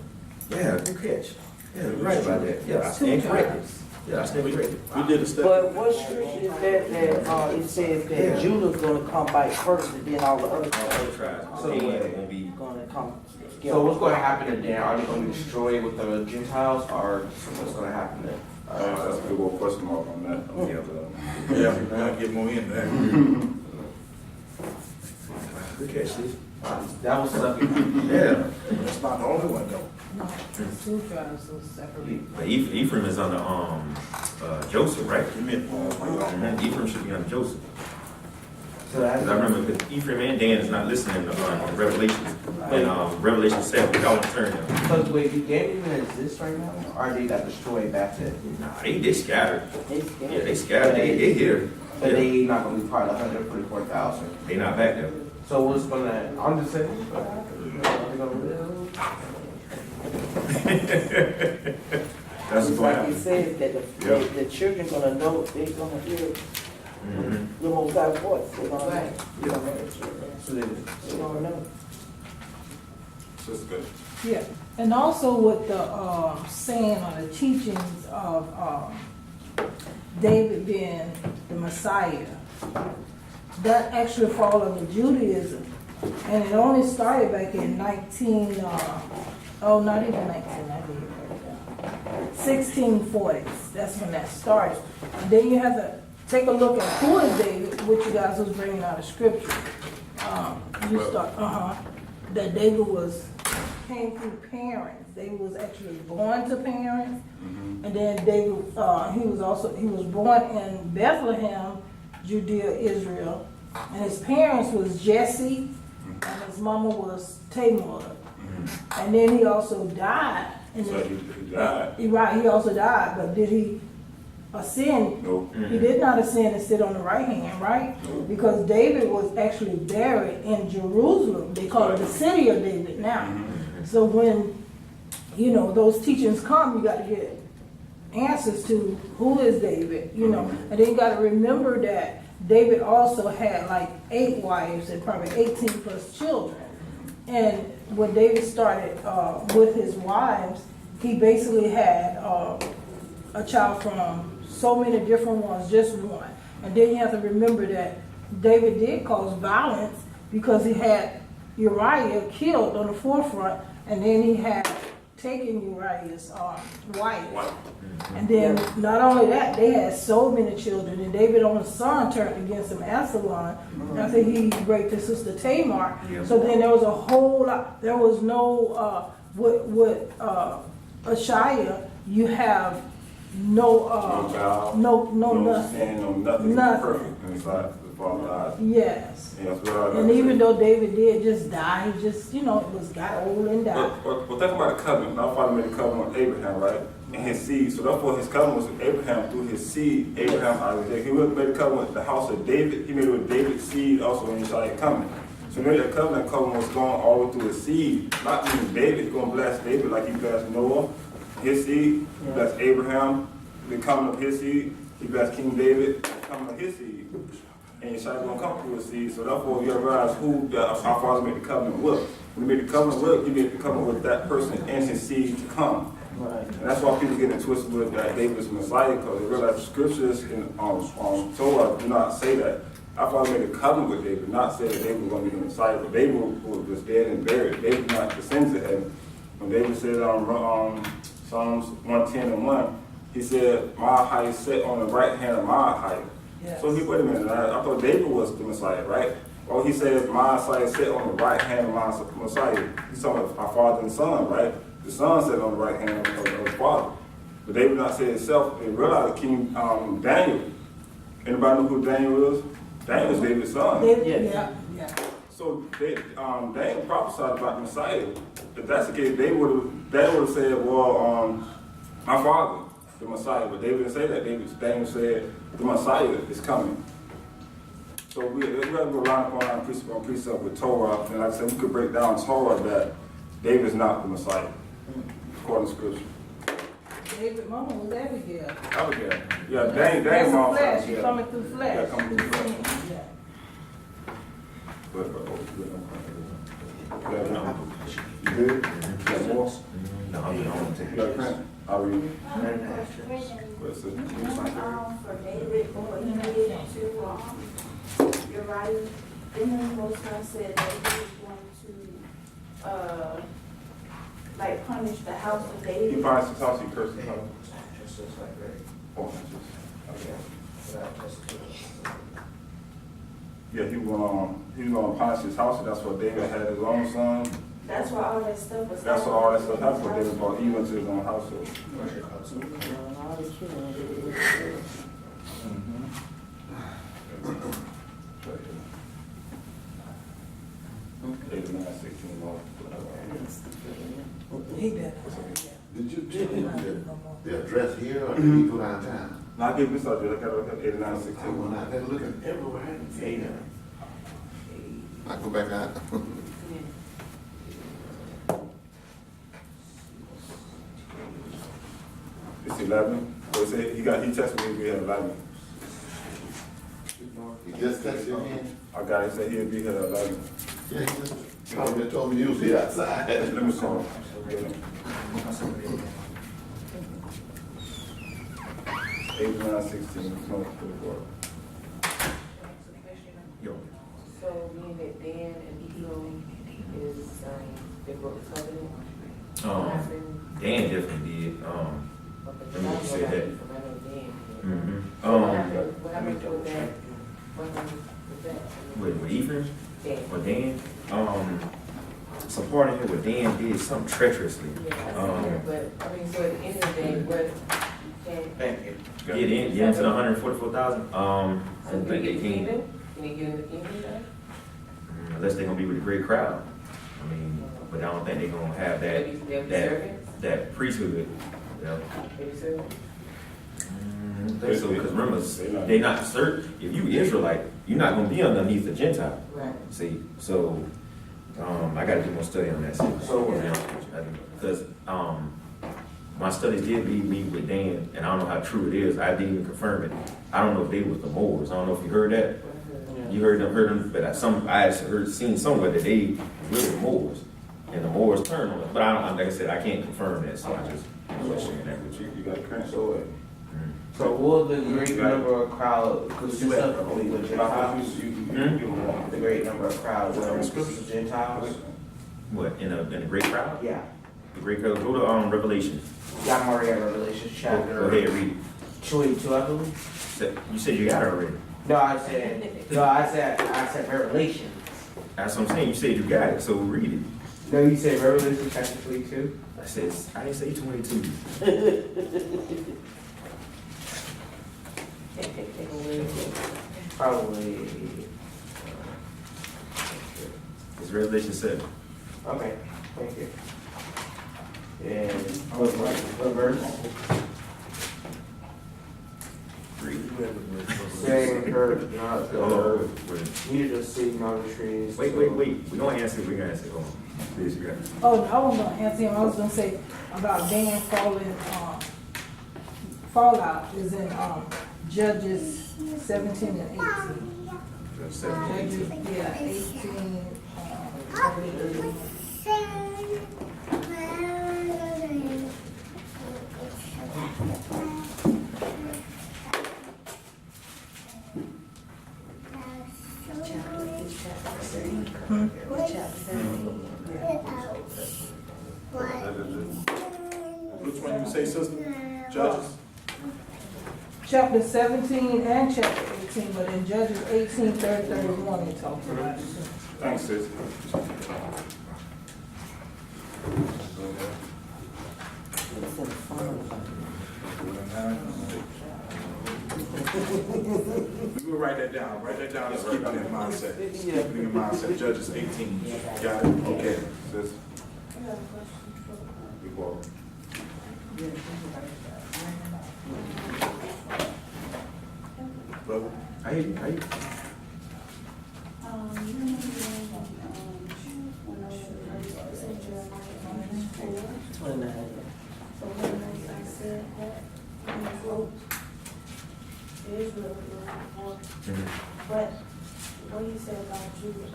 Yeah, good catch. Yeah, you're right about that. Yeah, I stand corrected. Yeah, I stand corrected. We did a step. But what scripture is that it says that Yeah. Judah's gonna come back first and then all the other All tribes the tribes. So Dan won't be. gonna come together? So what's going to happen to Dan? Are they going to be destroyed with the Gentiles, or what's going to happen there? That's a good one question mark on that. Yeah, we're gonna get more into that. Good catch, Steve. That was something. Yeah. That's not the only one though. Two tribes, so separate. But Ephraim is under Joseph, right? Amen. Ephraim should be under Joseph. So that's, Because I remember that Ephraim and Dan is not listening to Revelations. And Revelation 7, we all turn them. because wait, do they even exist right now? Or are they got destroyed back then? Nah, they scattered. They Yeah, scared. they scattered. They here. But Yeah. they not going to be part of the 144,000. They not back there. So what's going to, I'm just saying, what's going to happen? Are they going to live? That's It's what like it happened. says that the children gonna know, they're gonna hear the Most High's voice. They're gonna know. Right. They're gonna know the children. So they, They're gonna know. That's good. Yeah, and also with the saying or the teachings of David being the Messiah, that actually fall under Judaism, and it only started back in not even 1640s. That's when that started. And then you have to take a look at who is David, which you guys was bringing out of scripture. That David came through parents. David was actually born to parents, and then David he was born in Bethlehem, Judea, Israel, and his parents was Jesse, and his mama was Tamar, and then he also died. And So he died. Right, he also died, but did he ascend? No. He did not ascend and sit on the right hand, right? Because David was actually buried in Jerusalem. They call it the city of David now. So when, those teachings come, you got to get answers to who is David, and then you got to remember that David also had like 8 wives and probably 18 plus children. And when David started with his wives, he basically had a child from so many different ones, just one. And then you have to remember that David did cause violence because he had Uriah killed on the forefront, and then he had taken Uriah's wife. And then not only that, they had so many children, and David's own son turned against him, Absalom, after he raped his sister Tamar. So then there was a whole lot. There was no with Ashiah. You have no nothing. Sin, no nothing. Nothing. Perfect inside the Father's eyes. Yes. Yeah, that's what I And even though David did just die, he just got old and died. Well, think about the covenant. Our father made a covenant with Abraham, right? And his seed. So therefore his covenant was with Abraham through his seed, Abraham, Isaac. He made a covenant with the house of David. He made it with David's seed also when he started coming. So he made that covenant was going all the way through his seed. Not meaning David, he's going to bless David like he blessed Noah, his seed. He blessed Abraham, the coming of his seed. He blessed King David, the coming of his seed. And Yeshua going to come through his seed. So therefore you realize who our father made the covenant with. When he made the covenant with, he made the covenant with that person and his seed to come. Right. And that's why people get it twisted with that David's Messiah, because they realize the scriptures in Torah do not say that. Our father made a covenant with David, not say that David was going to be the Messiah, but David was dead and buried. David not descended to heaven. When David said Psalms 110:1, he said, "My height is set on the right hand of my height." Yes. So wait a minute, I thought David was the Messiah, right? Oh, he says, "My Messiah is set on the right hand of my Messiah." He's talking about our father and son, right? The son sat on the right hand of the father. But David not said himself. They realized King Daniel. Anybody know who Daniel is? Daniel was David's son. Yeah. So Daniel prophesied about the Messiah. If that's the case, they would have said, "Well, my father, the Messiah." But David didn't say that. Daniel said, "The Messiah is coming." So we have to go line upon line, precept on precept with Torah. And like I said, we could break down Torah that David is not the Messiah, according to Scripture. David mama was Abigail. Abigail. Yeah, Daniel That's mom. flesh. Yeah. Coming through flesh. Yeah, coming through flesh. Yeah. But, You good? yeah, more. No, I'm gonna take You got a print? I'll read it. What's it? For David, what he did to Uriah, then the Most High said that he was going to, like punish the house of He David. finds his house, he curses his house. Just like that. Oh, just- Okay. Yeah, he was gonna punish his house, and that's what David had his own son. That's why all that stuff was. That's what all that stuff happened, but David brought evil to his own household. All the children. 89:16 law. He did. Did you check the address here or did you go downtown? Now I gave this address, I got it I 89:16. went out there looking everywhere, I didn't see that. I go back out. It's 11. So he said he tested me to be here at 11. He just texted me. I got it, said he'll be here at 11. Yeah, he just called me and told me you was here outside. Let me call him. 89:16, North Boulevard. Yo. So meaning that Dan and Elo is, they broke the covenant? What happened? Dan definitely did. Okay, Let me say that. I know Dan. Mhm. What happened with that? What happened with that? With Ephraim Dan. or Dan, some part of it with Dan did something treacherously. Yeah, but, I mean, so at the end of the day, what, can, Thank you. Get into the 144,000. I so don't can think you they get the can. kingdom? Can you get in the kingdom then? Unless they're gonna be with a great crowd. I mean, but I don't think they're gonna have They'll be servants? that priesthood. Yeah. They'll be servants? I don't think so, because remember, they not certain. If you Israelite, you're not gonna be underneath the Gentile. Right. See, so I got to do more study on that. Because my studies did lead me with Dan, and I don't know how true it is. I didn't even confirm it. I don't know if they was the Moors. I don't know if you heard that. You heard them, but I seen somewhere that they really the Moors, and the Moors turned on them. But like I said, I can't confirm that, so I just sharing that with you. You got a current So, so will the great number of crowd consist of with Gentiles? The great number of crowd will consist of Gentiles? What in a great crowd? Yeah. The great crowd. Go to Revelation. Yeah, I'm already at Revelation chapter. Go ahead, read it. 22, I believe. You said you got it already. No, I said Revelation. That's what I'm saying. You said you got it, so read it. No, you said Revelation chapter 22. I didn't say 22. Probably. It's Revelation 7. Okay, thank you. And what verse? Read it. Saying heard not the Hold on. earth, neither the sea nor the trees. Wait. We're gonna answer. Hold on. Please, you got it. Oh, I wasn't gonna answer him, I was gonna say about Dan fallout is in, Judges 17 and 18. That's 7. Judges, yeah, 18, Which one you say, sister? Judges? chapter 17 and chapter 18, but in Judges 18, 30, 31, it talks about it. Thanks, sis. We will write that down. Write that down. Just keep it in mindset. Keep it in mindset. Judges 18. Got it? Okay. Sis. Before. Brother? I hear you. You remember when I said Jeremiah 29. So when I said that, when I wrote Israel, but what you said about Judah?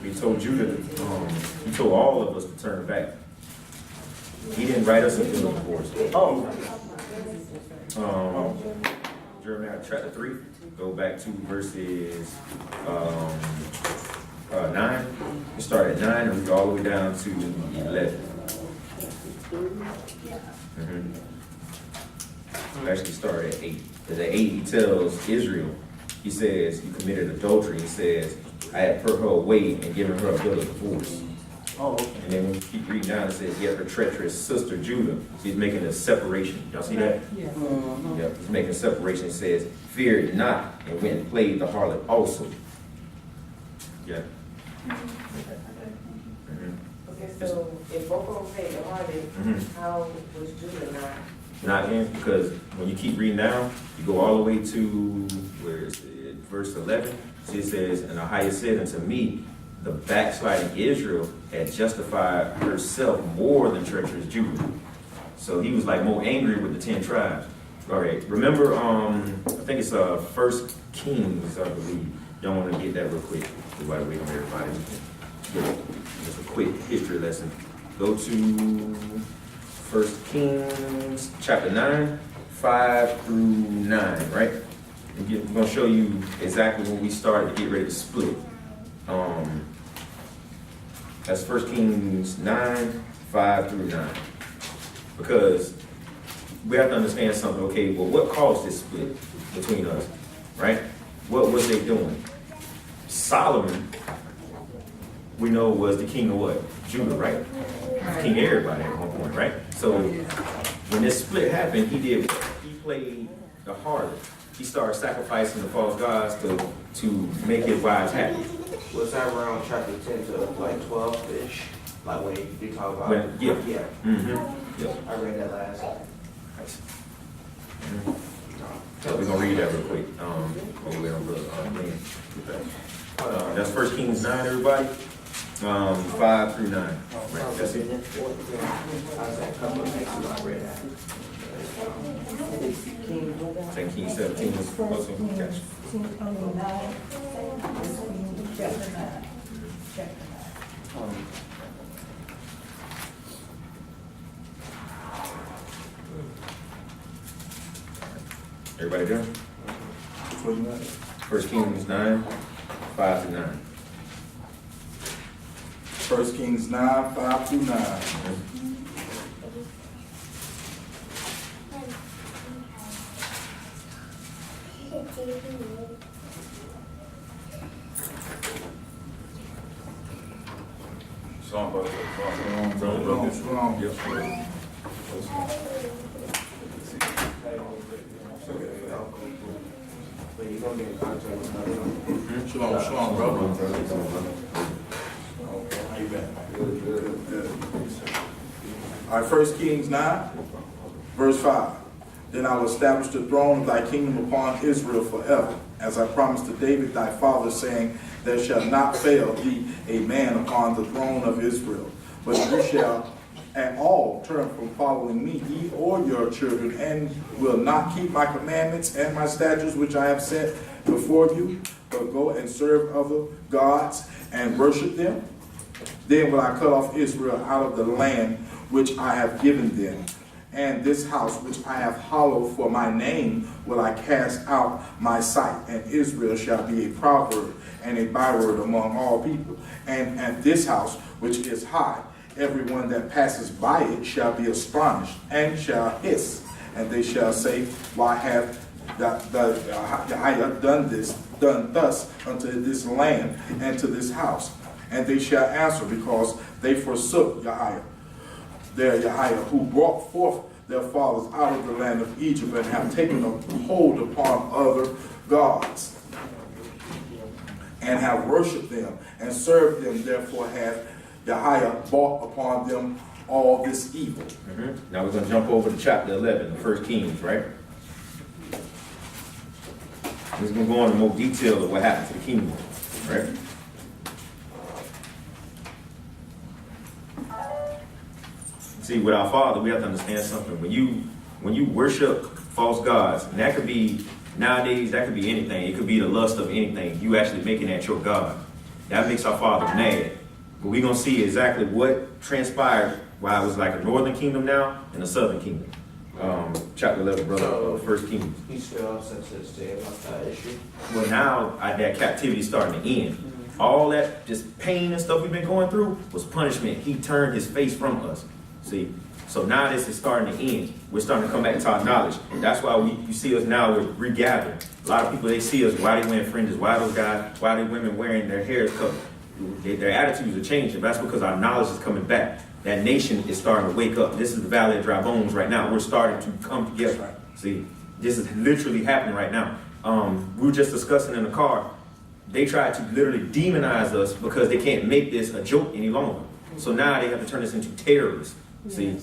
He told Judah, he told all of us to turn back. He didn't write us into the divorce. Jeremiah chapter 3, go back to verses 9. We start at 9 and we go all the way down to 11. We actually start at 8. Because at 8 he tells Israel, he says, you committed adultery. He says, I have put her away and given her a bill of divorce. Oh, okay. And then when you keep reading down, it says, yet her treacherous sister Judah. So he's making a separation. Y'all see that? Yeah. Yep, he's making a separation. It says, fear not, and went and played the harlot also. Yeah. Okay, so if both of them paid the harlot, how was Judah not? Not in, because when you keep reading down, you go all the way to, where is it, verse 11. So it says, and Ahiah said unto me, the backsliding Israel had justified herself more than treacherous Judah. So he was like more angry with the 10 tribes. All right, remember, I think it's 1 Kings, I believe. Y'all want to get that real quick. By the way, everybody. Just a quick history lesson. Go to 1 Kings chapter 9, 5 through 9, right? I'm going to show you exactly when we started to get ready to split. That's 1 Kings 9, 5 through 9. Because we have to understand something, okay, well, what caused this split between us, right? What was they doing? Solomon, we know, was the king of what? Judah, right? King of everybody at one point, right? So when this split happened, he did what? He played the harlot. He started sacrificing the false gods to make his wives happy. Was that around chapter 10 to like 12-ish? Like when you talk about Yeah. Yeah. Yep. I read that last time. So we're gonna read that real quick. That's 1 Kings 9, everybody. 5 through 9. Right, that's it. I was at a couple of next I read that. Say 2 Kings 17 was First also, Kings, gotcha. 9, First Kings, chapter 9. Chapter 9. Everybody done? Where you at? 1 Kings 9, 5 to 9. 1 Kings 9, 5 through 9. Song, brother. Shalom. Yep. But you're gonna be in contact with another. Shalom, brother. How you been? Good. All right, 1 Kings 9, verse 5. Then I will establish the throne of thy kingdom upon Israel forever, as I promised to David thy father, saying, there shall not fail thee a man upon the throne of Israel. But you shall at all turn from following me, ye or your children, and will not keep my commandments and my statutes which I have set before you, but go and serve other gods and worship them. Then will I cut off Israel out of the land which I have given them. And this house which I have hallowed for my name will I cast out my sight, and Israel shall be a proverb and a byword among all people. And this house which is high, everyone that passes by it shall be astonished and shall hiss, and they shall say, why have I have done thus unto this land and to this house? And they shall answer, because they forsook Yahweh, who brought forth their fathers out of the land of Egypt, and have taken a hold upon other gods, and have worshipped them, and served them. Therefore hath Yahweh brought upon them all this evil. Now we're going to jump over to chapter 11, the 1 Kings, right? We're going to go into more detail of what happened to the kingdom, right? See, with our Father, we have to understand something. When you worship false gods, and that could be, nowadays, that could be anything. It could be the lust of anything. You actually making that your God. That makes our Father mad. But we're going to see exactly what transpired while it was like a northern kingdom now and a southern kingdom. Chapter 11, brother, 1 Kings. He's still upset to say about that issue. Well, now that captivity is starting to end. All that just pain and stuff we've been going through was punishment. He turned his face from us. See, so now this is starting to end. We're starting to come back to our knowledge. That's why you see us now, we're regathering. A lot of people, they see us, why they wearing fringes, why those guys, why they women wearing their hair cut. Their attitudes are changing. That's because our knowledge is coming back. That nation is starting to wake up. This is the Valley of Dry Bones right now. We're starting to come together. See, this is literally happening right now. We were just discussing in the car. They tried to literally demonize us because they can't make this a joke any longer. So now they have to turn this into terrorists. See,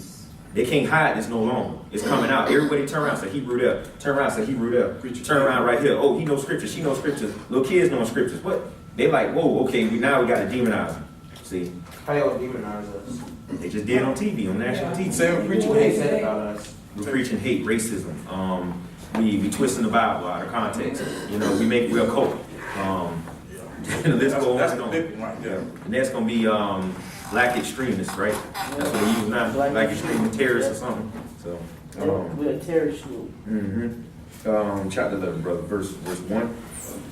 they can't hide this no longer. It's coming out. Everybody turn around, say Hebrew there. Turn around, say Hebrew there. Turn around right here. Oh, he knows scriptures. She knows scriptures. Little kids know scriptures. What? They like, whoa, okay, now we got to demonize them. See? How y'all demonize us? They just did on TV, on national TV. Say we're preaching What they hate. said about us? We're preaching hate, racism. We twisting the Bible out of context. You know, we make real cult. The list goes That's on. a big one right there. And that's gonna be black extremists, right? That's what they use now, black extremist terrorists or something. So We're a terrorist group. chapter 11, brother, verse 1.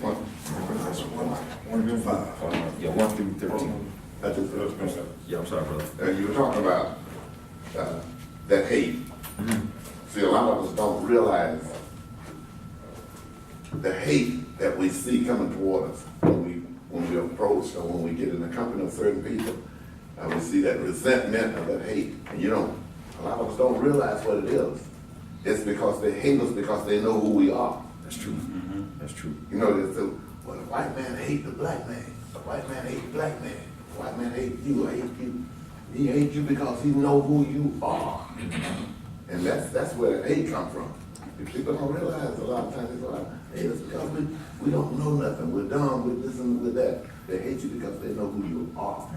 1 to 5. Yeah, 1 through 13. That's just, Yeah, I'm sorry, brother. you were talking about that hate. See, a lot of us don't realize the hate that we see coming toward us when we approach or when we get in the company of certain people. We see that resentment of that hate. And a lot of us don't realize what it is. It's because they hate us because they know who we are. That's true. That's true. They say, well, the white man hate the black man. The white man hate the black man. The white man hate you. I hate you. He hates you because he know who you are. And that's where the hate comes from. If people don't realize a lot of times, they go, hey, it's because we don't know nothing. We're dumb with this and with that. They hate you because they know who you are.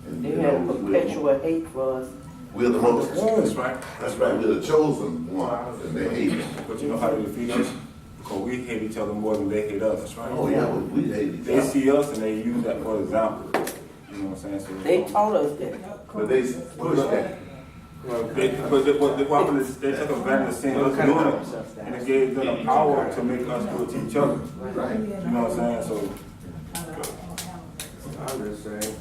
And They have perpetual hate for us We're the most. That's right. That's right, we're the chosen one, and they hate us. But you know how they defeat us? Because we hate each other more than they hate us. That's right. Oh, yeah, we hate each They other. see us and they use that for example. You know what I'm saying? So They taught us that. But they push that. what happened is they took advantage of seeing us doing it, and it gave them the power to make us do it to each other. Right. You know what I'm saying? So I'm just saying,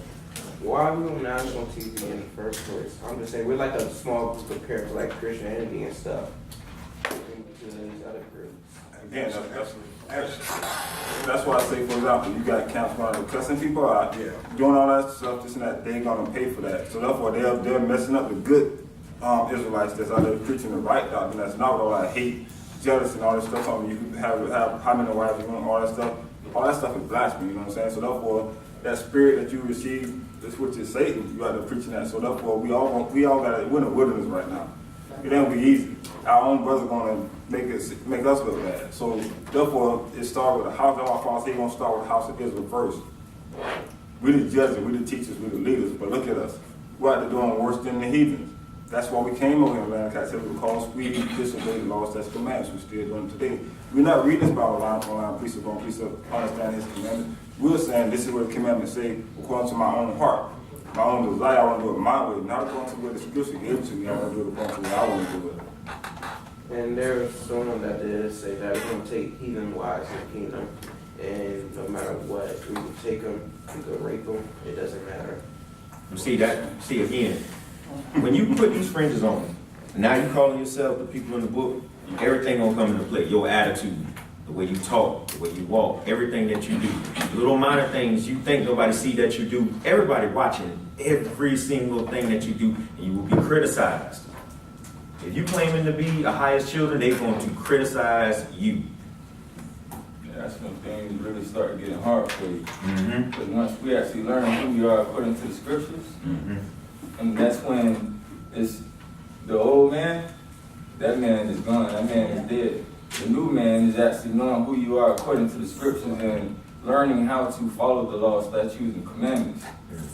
why are we on national TV in the first place? I'm just saying, we're like a small group compared to like Christianity and stuff. To these other groups. again, that's why I say, for example, you got camps running cussing people out, doing all that stuff, this and that. They ain't gonna pay for that. So therefore, they're messing up the good Israelites that's out there preaching the right doctrine. That's not all that hate, jealous, and all this stuff. I mean, you can have how many wives you want, all that stuff. All that stuff is blasphemy. You know what I'm saying? So therefore, that spirit that you receive, this which is Satan, you out there preaching that. So therefore, we all got we're in the wilderness right now. It ain't gonna be easy. Our own brother gonna make us look bad. So therefore, it started with the house of our fathers. He gonna start with the house of Israel first. We the judges, we the teachers, we the leaders. But look at us. We're out there doing worse than the heathens. That's why we came over here in land captivity, because we disobeyed the laws, that's commandments. We still doing it today. We're not reading this Bible line for line, precept on precept, understand His commandments. We're saying this is what the commandments say according to my own heart. My own desire, I want to do it my way, not according to what the scripture gives to me. I want to do it according to what I want to do it. And there's someone that did say that we're going to take heathen wives in the kingdom, and no matter what, we can take them, we can rape them, it doesn't matter. You see that? See again, when you put these fringes on, now you calling yourself the people in the book, everything gonna come into play. Your attitude, the way you talk, the way you walk, everything that you do. Little minor things you think nobody see that you do. Everybody watching every single thing that you do, and you will be criticized. If you claiming to be a highest children, they're going to criticize you. Yeah, that's when things really start getting hard for you. Mm-hmm. Because once we actually learn who we are according to the scriptures, Mm-hmm. and that's when it's the old man, that man is gone, that man is dead. The new man is actually knowing who you are according to the scriptures and learning how to follow the law, statutes, and commandments.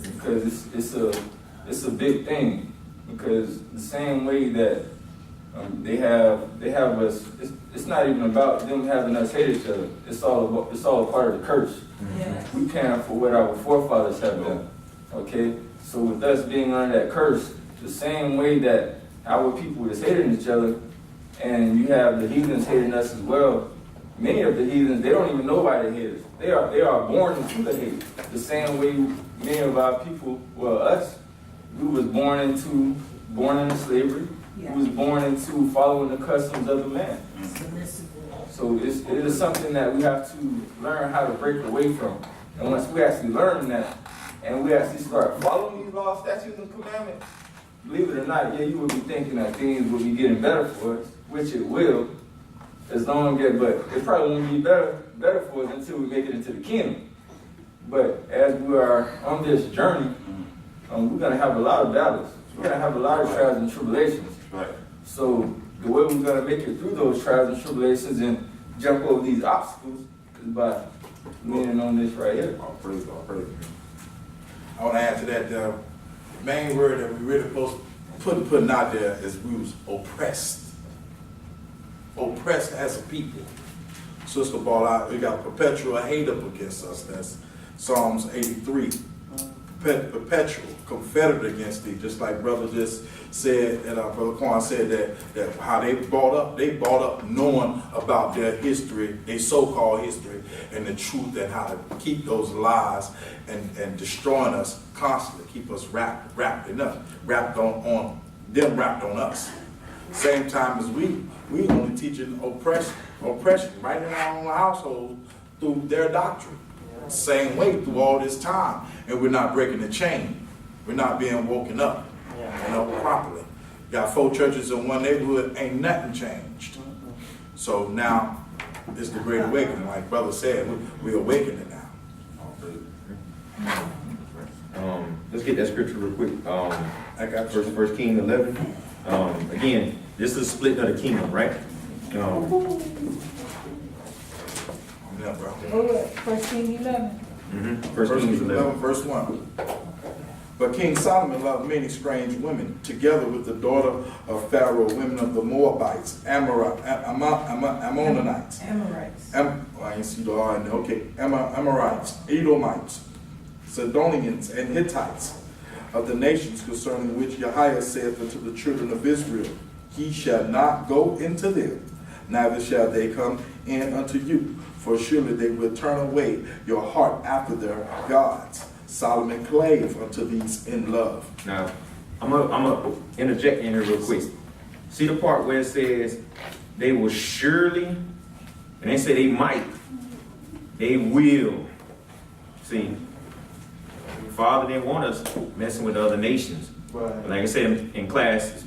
Because it's a big thing. Because the same way that they have us, it's not even about them having us hate each other. It's all a part of the curse. Yes. We paying for what our forefathers have done. Okay? So with us being under that curse, the same way that our people is hating each other, and you have the heathens hating us as well, many of the heathens, they don't even know why they hate us. They are born into the hate. The same way many of our people, well us, we was born into slavery. Yeah. We was born into following the customs of the land. So it is something that we have to learn how to break away from. And once we actually learn that, and we actually start following these laws, statutes, and commandments, believe it or not, yeah, you will be thinking that things will be getting better for us, which it will, as long as, but it probably won't be better for us until we make it into the kingdom. But as we are on this journey, we're going to have a lot of battles. We're going to have a lot of trials and tribulations. Right. So the way we're going to make it through those trials and tribulations and jump over these obstacles is by leaning on this right here. All praise, all praise. I want to add to that, the main word that we really supposed to putting out there is we was oppressed. Oppressed as a people. Sister brought out, we got perpetual hate up against us. That's Psalms 83. Perpetual, confederate against thee, just like brother just said, and brother Quan said that how they brought up knowing about their history, their so-called history, and the truth, and how to keep those lies and destroying us constantly, keep us wrapped on us. Same time as we only teaching oppression right in our own household through their doctrine. Same way through all this time, and we're not breaking the chain. We're not being woken up, properly. Got 4 churches in one neighborhood, ain't nothing changed. So now it's the great awakening, like brother said, we're awakening now. Let's get that scripture real quick. I got you. First King 11. Again, this is a split of the kingdom, right? Yeah, bro. Go ahead, 1 King 11. First King 11. Verse 1. But King Solomon loved many strange women, together with the daughter of Pharaoh, women of the Moabites, Ammonites, Amorites. I ain't see the R in there. Okay, Amorites, Edomites, Sidonians, and Hittites, of the nations concerning which Yahweh saith unto the children of Israel, He shall not go into them, neither shall they come in unto you, for surely they will turn away your heart after their gods. Solomon clave unto these in love. Now, I'm gonna interject in here real quick. See the part where it says they will surely, and they say they might, they will. See, Father didn't want us messing with other nations. Right. Like I said in class